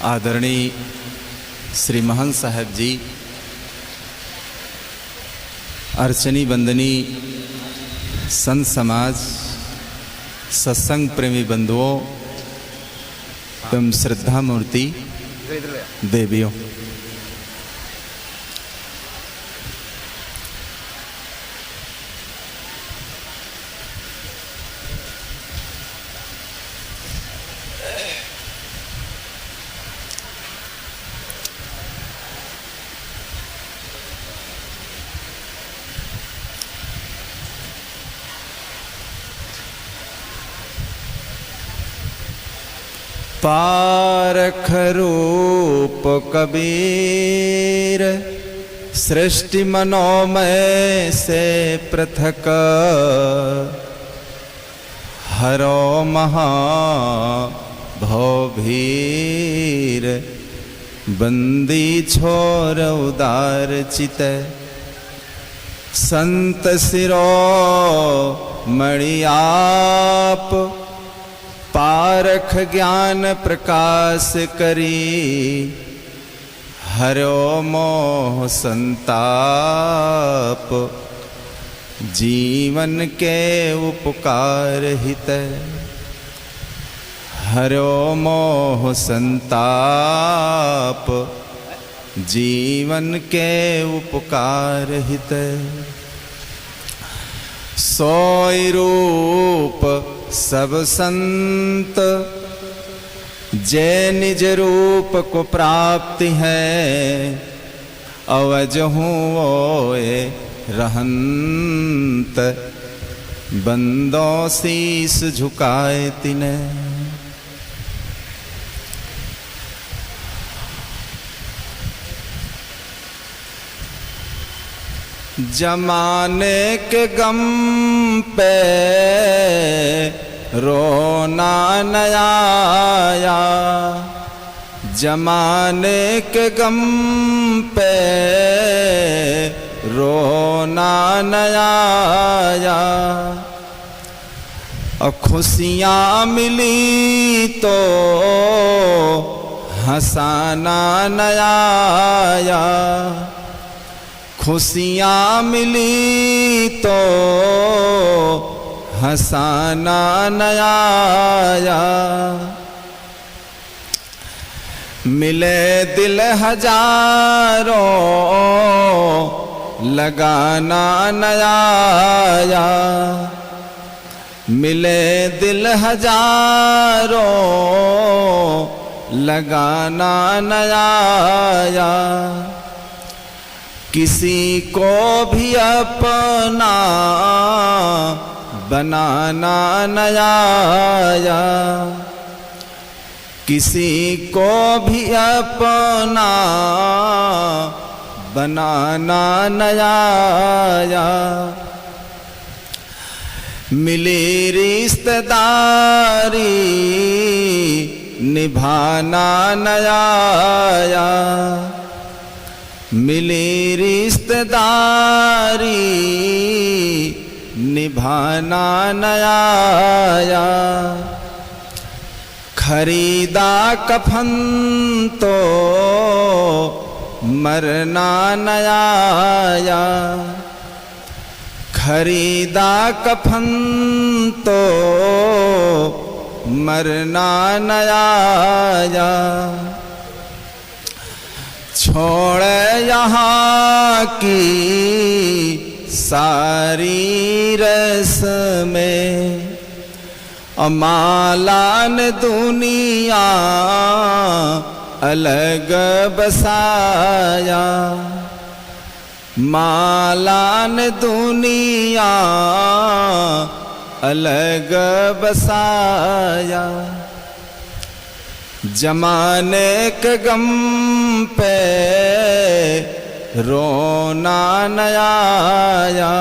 आदरणीय श्री महंत साहब जी, अर्चनी बंदनी संत समाज, सत्संग प्रेमी बंधुओं एवं श्रद्धा मूर्ति देवियों, पारख रूप कबीर सृष्टि मनोमय से पृथक, हरो महा भवभीर बंदी छोर उदार चित, संत सिरो मणियाप पारख ज्ञान प्रकाश करी, हरो मोह संताप जीवन के उपकार हित, हरो मोह संताप जीवन के उपकार हित, सोई रूप सब संत जय निज रूप को प्राप्ति है, अवज हूँ ओए रहंत बंदों शीस झुकाए तिने, जमाने के गम पे रोना न आया, जमाने के गम पे रोना न आया, और खुशियाँ मिली तो हंसाना न आया, खुशियाँ मिली तो हंसाना न आया, मिले दिल हजारों लगाना न आया, मिले दिल हजारों लगाना न आया, किसी को भी अपना बनाना न आया, किसी को भी अपना बनाना न आया, मिली रिश्तेदारी निभाना न आया, मिली रिश्तेदारी निभाना न आया, खरीदा कफन तो मरना न आया, खरीदा कफन तो मरना न आया, छोड़े यहाँ की सारी रस्में, मालान दुनिया अलग बसाया, मालान दुनिया अलग बसाया, जमाने के गम पे रोना न आया,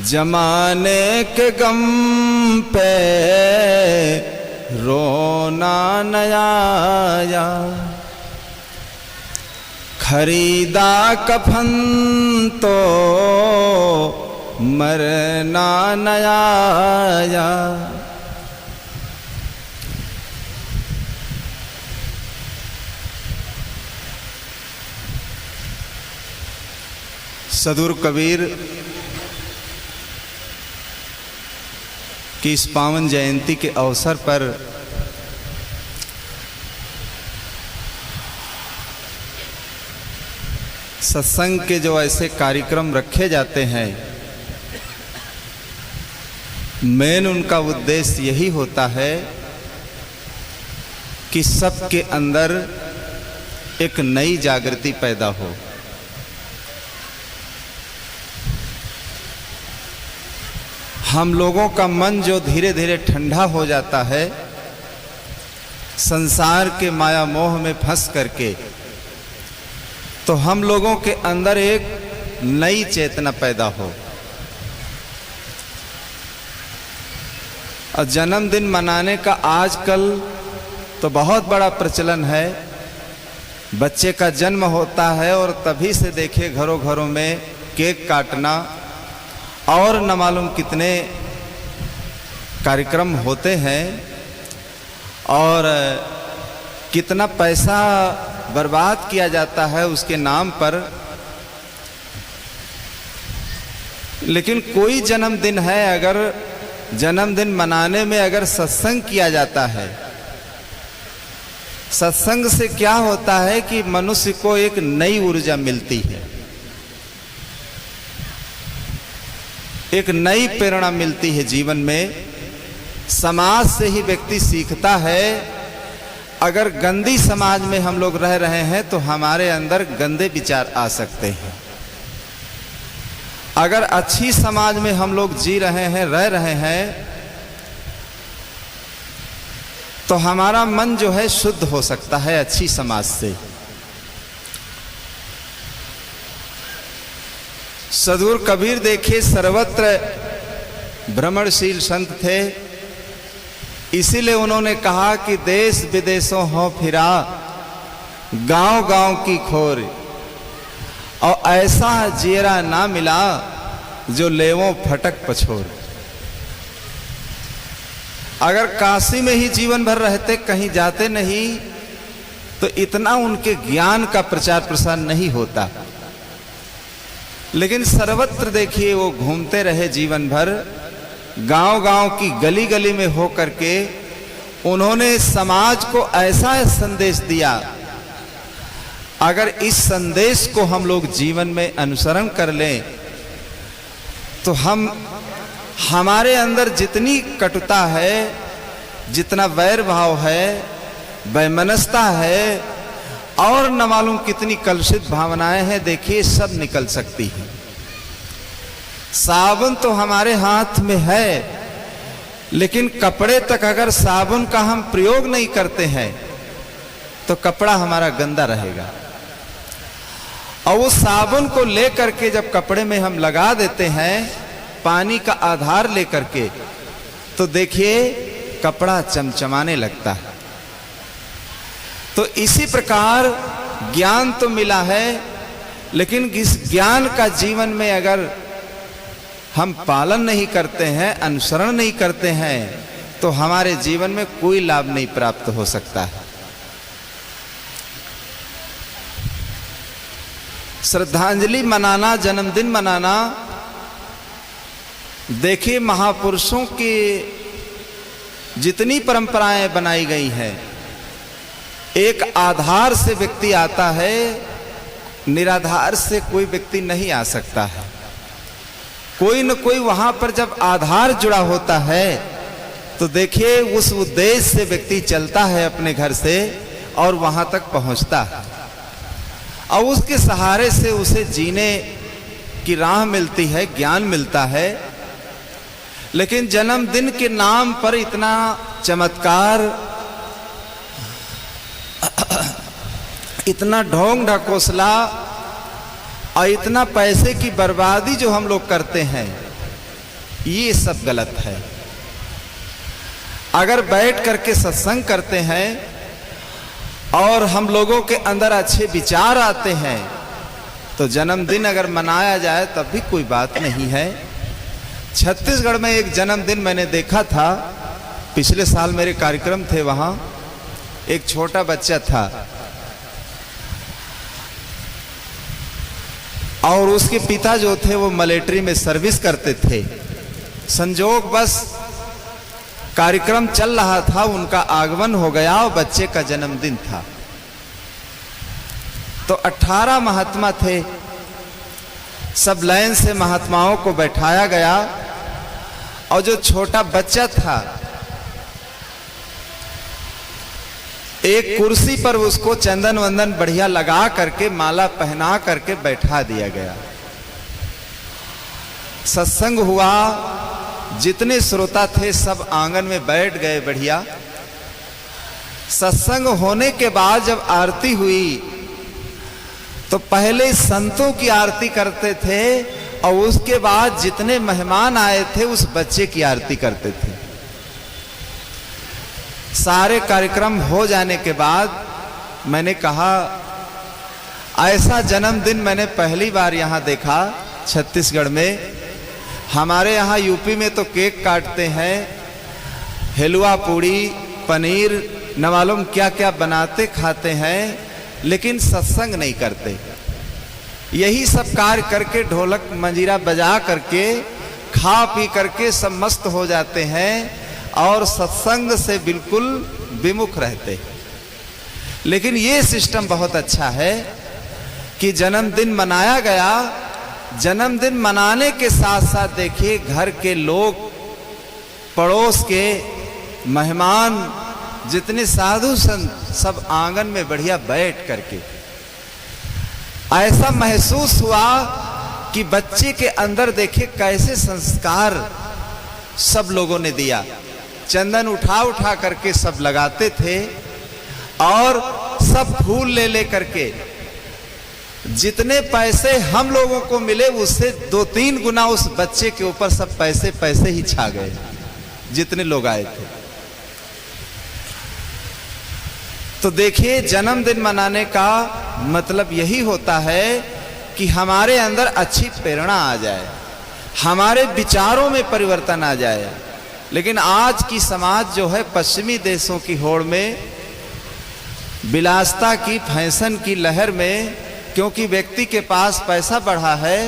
जमाने के गम पे रोना न आया, खरीदा कफन तो मरना न आया, सदगुरु कबीर की इस पावन जयंती के अवसर पर सत्संग के जो ऐसे कार्यक्रम रखे जाते हैं, मेन उनका उद्देश्य यही होता है कि सबके अंदर एक नई जागृति पैदा हो। हम लोगों का मन जो धीरे धीरे ठंडा हो जाता है संसार के माया मोह में फंस करके, तो हम लोगों के अंदर एक नई चेतना पैदा हो। और जन्मदिन मनाने का आजकल तो बहुत बड़ा प्रचलन है। बच्चे का जन्म होता है और तभी से देखिए घरों घरों में केक काटना और न मालूम कितने कार्यक्रम होते हैं और कितना पैसा बर्बाद किया जाता है उसके नाम पर। लेकिन कोई जन्मदिन है, अगर जन्मदिन मनाने में अगर सत्संग किया जाता है, सत्संग से क्या होता है कि मनुष्य को एक नई ऊर्जा मिलती है, एक नई प्रेरणा मिलती है जीवन में। समाज से ही व्यक्ति सीखता है। अगर गंदी समाज में हम लोग रह रहे हैं तो हमारे अंदर गंदे विचार आ सकते हैं। अगर अच्छी समाज में हम लोग जी रहे हैं, रह रहे हैं, तो हमारा मन जो है शुद्ध हो सकता है अच्छी समाज से। सदगुरु कबीर देखिए सर्वत्र भ्रमणशील संत थे, इसीलिए उन्होंने कहा कि देश विदेशों हो फिरा, गांव गांव की खोर, और ऐसा जियरा ना मिला जो लेवों फटक पछोर। अगर काशी में ही जीवन भर रहते, कहीं जाते नहीं, तो इतना उनके ज्ञान का प्रचार प्रसार नहीं होता। लेकिन सर्वत्र देखिए वो घूमते रहे जीवन भर, गांव गांव की गली गली में हो करके उन्होंने समाज को ऐसा संदेश दिया। अगर इस संदेश को हम लोग जीवन में अनुसरण कर लें तो हमारे अंदर जितनी कटुता है, जितना वैर भाव है, वैमनस्यता है और न मालूम कितनी कलुषित भावनाएं हैं, देखिए सब निकल सकती हैं। साबुन तो हमारे हाथ में है, लेकिन कपड़े तक अगर साबुन का हम प्रयोग नहीं करते हैं तो कपड़ा हमारा गंदा रहेगा। और उस साबुन को लेकर के जब कपड़े में हम लगा देते हैं पानी का आधार लेकर के, तो देखिए कपड़ा चमचमाने लगता है। तो इसी प्रकार ज्ञान तो मिला है, लेकिन इस ज्ञान का जीवन में अगर हम पालन नहीं करते हैं, अनुसरण नहीं करते हैं, तो हमारे जीवन में कोई लाभ नहीं प्राप्त हो सकता है। श्रद्धांजलि मनाना, जन्मदिन मनाना, देखिए महापुरुषों की जितनी परंपराएं बनाई गई हैं, एक आधार से व्यक्ति आता है, निराधार से कोई व्यक्ति नहीं आ सकता है। कोई न कोई वहां पर जब आधार जुड़ा होता है तो देखिए उस उद्देश्य से व्यक्ति चलता है अपने घर से और वहां तक पहुंचता है, और उसके सहारे से उसे जीने की राह मिलती है, ज्ञान मिलता है। लेकिन जन्मदिन के नाम पर इतना चमत्कार, इतना ढोंग ढकोसला और इतना पैसे की बर्बादी जो हम लोग करते हैं, ये सब गलत है। अगर बैठ करके सत्संग करते हैं और हम लोगों के अंदर अच्छे विचार आते हैं तो जन्मदिन अगर मनाया जाए तब भी कोई बात नहीं है। छत्तीसगढ़ में एक जन्मदिन मैंने देखा था, पिछले साल मेरे कार्यक्रम थे वहां। एक छोटा बच्चा था, और उसके पिता जो थे वो मिलिट्री में सर्विस करते थे। संजोग बस कार्यक्रम चल रहा था, उनका आगमन हो गया और बच्चे का जन्मदिन था। तो 18 महात्मा थे, सब लाइन से महात्माओं को बैठाया गया और जो छोटा बच्चा था एक कुर्सी पर उसको चंदन वंदन बढ़िया लगा करके माला पहना करके बैठा दिया गया। सत्संग हुआ, जितने श्रोता थे सब आंगन में बैठ गए बढ़िया। सत्संग होने के बाद जब आरती हुई तो पहले संतों की आरती करते थे और उसके बाद जितने मेहमान आए थे उस बच्चे की आरती करते थे। सारे कार्यक्रम हो जाने के बाद मैंने कहा ऐसा जन्मदिन मैंने पहली बार यहां देखा छत्तीसगढ़ में। हमारे यहाँ यूपी में तो केक काटते हैं, हलवा पूड़ी पनीर न मालूम क्या क्या बनाते खाते हैं, लेकिन सत्संग नहीं करते। यही सब कार्य करके ढोलक मंजीरा बजा करके खा पी करके सब मस्त हो जाते हैं और सत्संग से बिल्कुल विमुख रहते। लेकिन ये सिस्टम बहुत अच्छा है कि जन्मदिन मनाया गया। जन्मदिन मनाने के साथ साथ देखिए घर के लोग, पड़ोस के मेहमान, जितने साधु संत सब आंगन में बढ़िया बैठ करके ऐसा महसूस हुआ कि बच्चे के अंदर देखिए कैसे संस्कार सब लोगों ने दिया। चंदन उठा उठा करके सब लगाते थे और सब फूल ले ले करके जितने पैसे हम लोगों को मिले उससे 2-3 गुना उस बच्चे के ऊपर सब पैसे पैसे ही छा गए जितने लोग आए थे। तो देखिए जन्मदिन मनाने का मतलब यही होता है कि हमारे अंदर अच्छी प्रेरणा आ जाए, हमारे विचारों में परिवर्तन आ जाए। लेकिन आज की समाज जो है पश्चिमी देशों की होड़ में, विलासिता की, फैशन की लहर में, क्योंकि व्यक्ति के पास पैसा बढ़ा है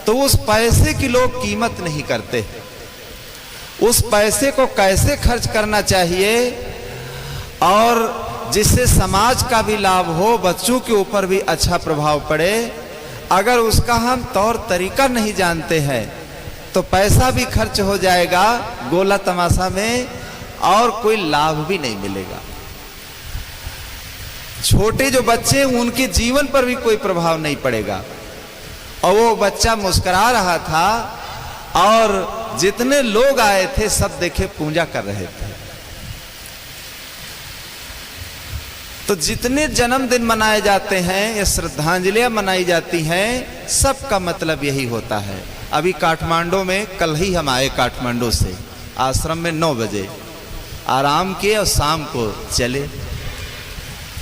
तो उस पैसे की लोग कीमत नहीं करते। उस पैसे को कैसे खर्च करना चाहिए और जिससे समाज का भी लाभ हो, बच्चों के ऊपर भी अच्छा प्रभाव पड़े, अगर उसका हम तौर तरीका नहीं जानते हैं तो पैसा भी खर्च हो जाएगा गोला तमाशा में और कोई लाभ भी नहीं मिलेगा। छोटे जो बच्चे उनके जीवन पर भी कोई प्रभाव नहीं पड़ेगा। और वो बच्चा मुस्कुरा रहा था और जितने लोग आए थे सब देखे पूजा कर रहे थे। तो जितने जन्मदिन मनाए जाते हैं या श्रद्धांजलियां मनाई जाती हैं, सबका मतलब यही होता है। अभी काठमांडू में कल ही हम आए, काठमांडू से आश्रम में 9 बजे आराम किए और शाम को चले।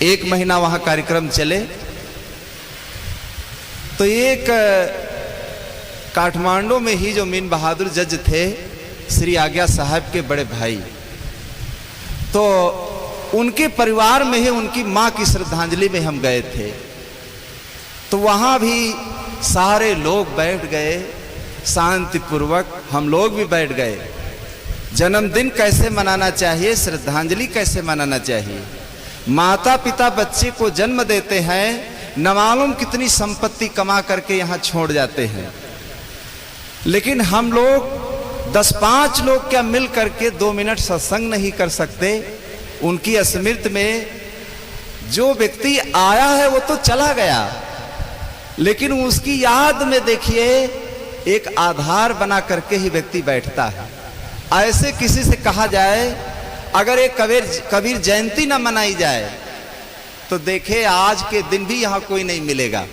1 महीना वहां कार्यक्रम चले। तो एक काठमांडू में ही जो मीन बहादुर जज थे, श्री आज्ञा साहब के बड़े भाई, तो उनके परिवार में ही उनकी मां की श्रद्धांजलि में हम गए थे। तो वहां भी सारे लोग बैठ गए शांतिपूर्वक, हम लोग भी बैठ गए। जन्मदिन कैसे मनाना चाहिए, श्रद्धांजलि कैसे मनाना चाहिए। माता पिता बच्चे को जन्म देते हैं, न मालूम कितनी संपत्ति कमा करके यहां छोड़ जाते हैं, लेकिन हम लोग 10-5 लोग क्या मिल करके 2 मिनट सत्संग नहीं कर सकते। उनकी स्मृति में जो व्यक्ति आया है वो तो चला गया, लेकिन उसकी याद में देखिए एक आधार बना करके ही व्यक्ति बैठता है। ऐसे किसी से कहा जाए अगर एक कबीर जयंती ना मनाई जाए तो देखे आज के दिन भी यहां कोई नहीं मिलेगा।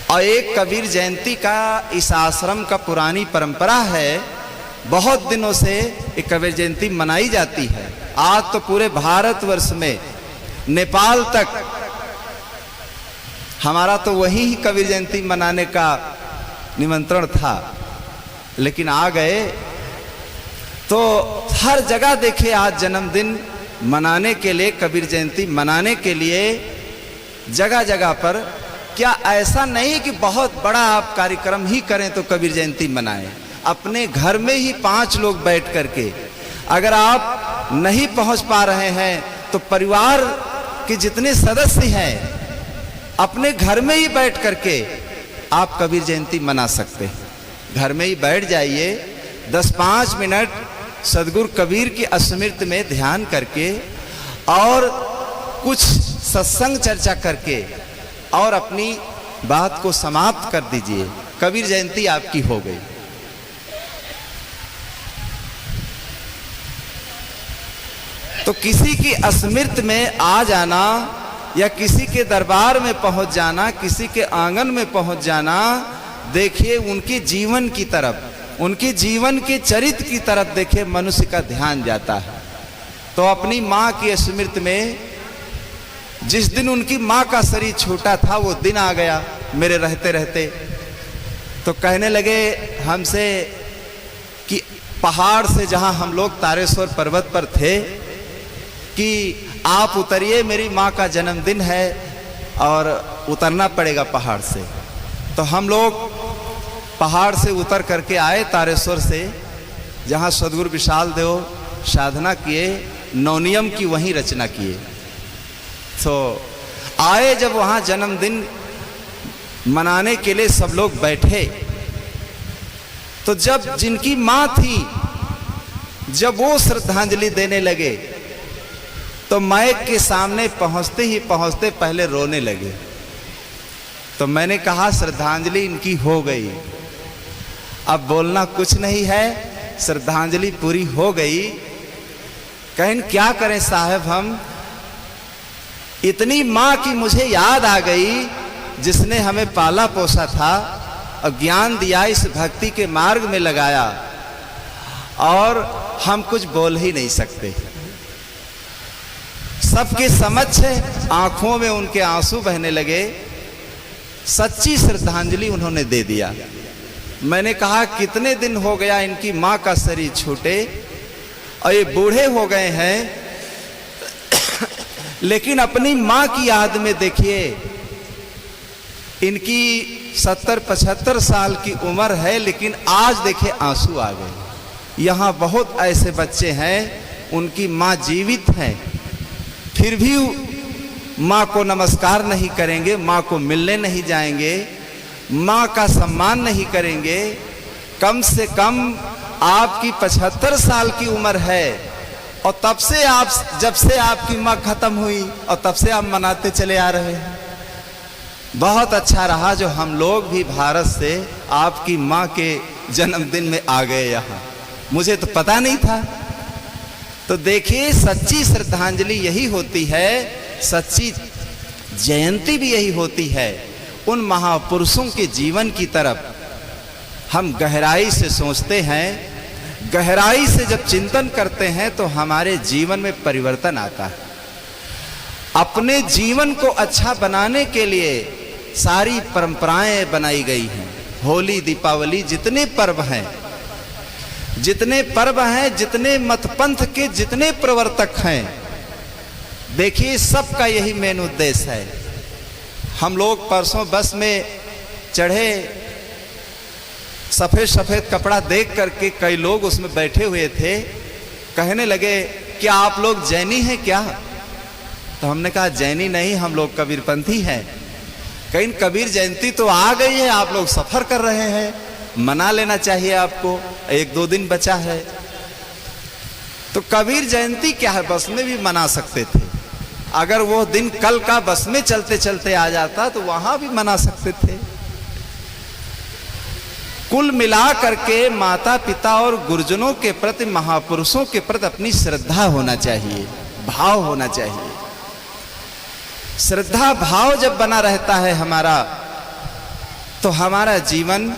और एक कबीर जयंती का इस आश्रम का पुरानी परंपरा है, बहुत दिनों से एक कबीर जयंती मनाई जाती है। आज तो पूरे भारतवर्ष में, नेपाल तक हमारा तो वही ही कबीर जयंती मनाने का निमंत्रण था, लेकिन आ गए। तो हर जगह देखे आज जन्मदिन मनाने के लिए, कबीर जयंती मनाने के लिए जगह जगह पर क्या ऐसा नहीं कि बहुत बड़ा आप कार्यक्रम ही करें तो कबीर जयंती मनाएं? अपने घर में ही 5 लोग बैठ करके, अगर आप नहीं पहुंच पा रहे हैं तो परिवार के जितने सदस्य हैं अपने घर में ही बैठ करके आप कबीर जयंती मना सकते हैं। घर में ही बैठ जाइए, 10-5 मिनट सदगुरु कबीर की स्मृति में ध्यान करके और कुछ सत्संग चर्चा करके और अपनी बात को समाप्त कर दीजिए। कबीर जयंती आपकी हो गई। तो किसी की स्मृति में आ जाना या किसी के दरबार में पहुंच जाना, किसी के आंगन में पहुंच जाना, देखिए उनके जीवन की तरफ, उनके जीवन के चरित्र की तरफ देखिए मनुष्य का ध्यान जाता है। तो अपनी माँ की स्मृति में, जिस दिन उनकी माँ का शरीर छोटा था वो दिन आ गया मेरे रहते रहते। तो कहने लगे हमसे कि पहाड़ से, जहाँ हम लोग तारेश्वर पर्वत पर थे, कि आप उतरिए, मेरी माँ का जन्मदिन है और उतरना पड़ेगा पहाड़ से। तो हम लोग पहाड़ से उतर करके आए तारेश्वर से, जहाँ सदगुरु विशाल देव साधना किए, नवनियम की वहीं रचना किए। तो आए, जब वहाँ जन्मदिन मनाने के लिए सब लोग बैठे, तो जब जिनकी माँ थी, जब वो श्रद्धांजलि देने लगे तो माइक के सामने पहुंचते ही पहुंचते पहले रोने लगे। तो मैंने कहा श्रद्धांजलि इनकी हो गई, अब बोलना कुछ नहीं है, श्रद्धांजलि पूरी हो गई। कहें क्या करें साहब, हम इतनी माँ की मुझे याद आ गई जिसने हमें पाला पोसा था और ज्ञान दिया, इस भक्ति के मार्ग में लगाया, और हम कुछ बोल ही नहीं सकते। सबके समक्ष आंखों में उनके आंसू बहने लगे। सच्ची श्रद्धांजलि उन्होंने दे दिया। मैंने कहा कितने दिन हो गया इनकी माँ का शरीर छूटे और ये बूढ़े हो गए हैं, लेकिन अपनी माँ की याद में देखिए, इनकी 70-75 साल की उम्र है, लेकिन आज देखिए आंसू आ गए। यहाँ बहुत ऐसे बच्चे हैं उनकी माँ जीवित हैं, फिर भी माँ को नमस्कार नहीं करेंगे, माँ को मिलने नहीं जाएंगे, माँ का सम्मान नहीं करेंगे। कम से कम आपकी 75 साल की उम्र है और तब से आप, जब से आपकी माँ खत्म हुई और तब से आप मनाते चले आ रहे हैं। बहुत अच्छा रहा जो हम लोग भी भारत से आपकी माँ के जन्मदिन में आ गए यहाँ, मुझे तो पता नहीं था। तो देखिए सच्ची श्रद्धांजलि यही होती है, सच्ची जयंती भी यही होती है। उन महापुरुषों के जीवन की तरफ हम गहराई से सोचते हैं, गहराई से जब चिंतन करते हैं तो हमारे जीवन में परिवर्तन आता है। अपने जीवन को अच्छा बनाने के लिए सारी परंपराएं बनाई गई हैं। होली, दीपावली, जितने पर्व हैं, जितने मतपंथ के जितने प्रवर्तक हैं, देखिए सबका यही मेन उद्देश्य है। हम लोग परसों बस में चढ़े, सफेद सफेद कपड़ा देख करके कई लोग उसमें बैठे हुए थे, कहने लगे क्या आप लोग जैनी हैं क्या? तो हमने कहा जैनी नहीं, हम लोग कबीरपंथी हैं। कहीं कबीर जयंती तो आ गई है, आप लोग सफर कर रहे हैं, मना लेना चाहिए आपको, 1-2 दिन बचा है। तो कबीर जयंती क्या है, बस में भी मना सकते थे। अगर वो दिन कल का बस में चलते चलते आ जाता तो वहां भी मना सकते थे। कुल मिला करके माता पिता और गुरुजनों के प्रति, महापुरुषों के प्रति अपनी श्रद्धा होना चाहिए, भाव होना चाहिए। श्रद्धा भाव जब बना रहता है हमारा, तो हमारा जीवन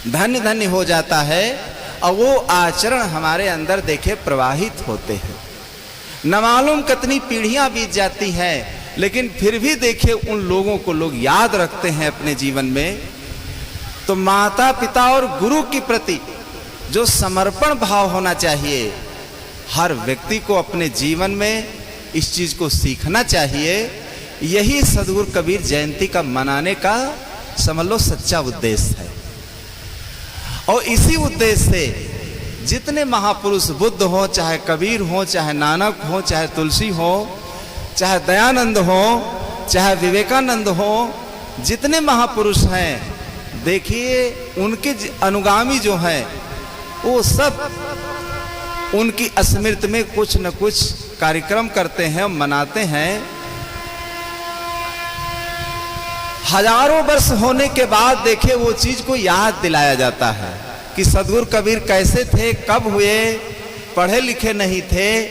धन्य धन्य हो जाता है और वो आचरण हमारे अंदर देखे प्रवाहित होते हैं। न मालूम कितनी पीढ़ियां बीत जाती हैं, लेकिन फिर भी देखिए उन लोगों को लोग याद रखते हैं अपने जीवन में। तो माता पिता और गुरु के प्रति जो समर्पण भाव होना चाहिए, हर व्यक्ति को अपने जीवन में इस चीज को सीखना चाहिए यही सद्गुरु कबीर जयंती का मनाने का समझ लो सच्चा उद्देश्य है। और इसी उद्देश्य से जितने महापुरुष बुद्ध हो, चाहे कबीर हो, चाहे नानक हो, चाहे तुलसी हो, चाहे दयानंद हो, चाहे विवेकानंद हो, जितने महापुरुष हैं, देखिए उनके अनुगामी जो हैं वो सब उनकी स्मृति में कुछ न कुछ कार्यक्रम करते हैं, मनाते हैं। हजारों वर्ष होने के बाद देखिए वो चीज को याद दिलाया जाता है कि सद्गुरु कबीर कैसे थे, कब हुए, पढ़े लिखे नहीं थे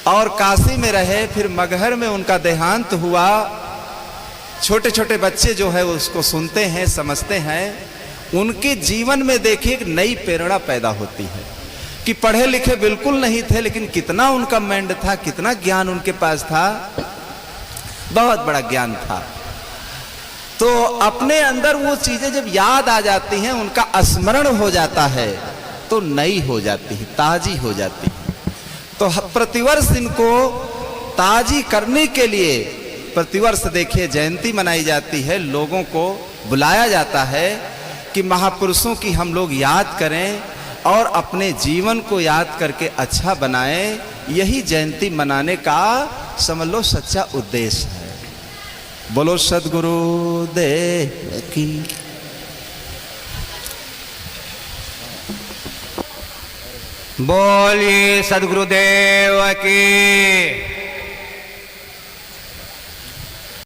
और काशी में रहे, फिर मगहर में उनका देहांत हुआ। छोटे छोटे बच्चे जो है उसको सुनते हैं, समझते हैं। उनके जीवन में देखिए एक नई प्रेरणा पैदा होती है कि पढ़े लिखे बिल्कुल नहीं थे, लेकिन कितना उनका माइंड था, कितना ज्ञान उनके पास था, बहुत बड़ा ज्ञान था। तो अपने अंदर वो चीजें जब याद आ जाती हैं, उनका स्मरण हो जाता है, तो नई हो जाती है, ताजी हो जाती है। तो प्रतिवर्ष इनको ताजी करने के लिए प्रतिवर्ष देखिए जयंती मनाई जाती है, लोगों को बुलाया जाता है कि महापुरुषों की हम लोग याद करें और अपने जीवन को याद करके अच्छा बनाएं। यही जयंती मनाने का समझ लो सच्चा उद्देश्य है। बोलो सद्गुरु देव की। बोलिए सद्गुरुदेव की।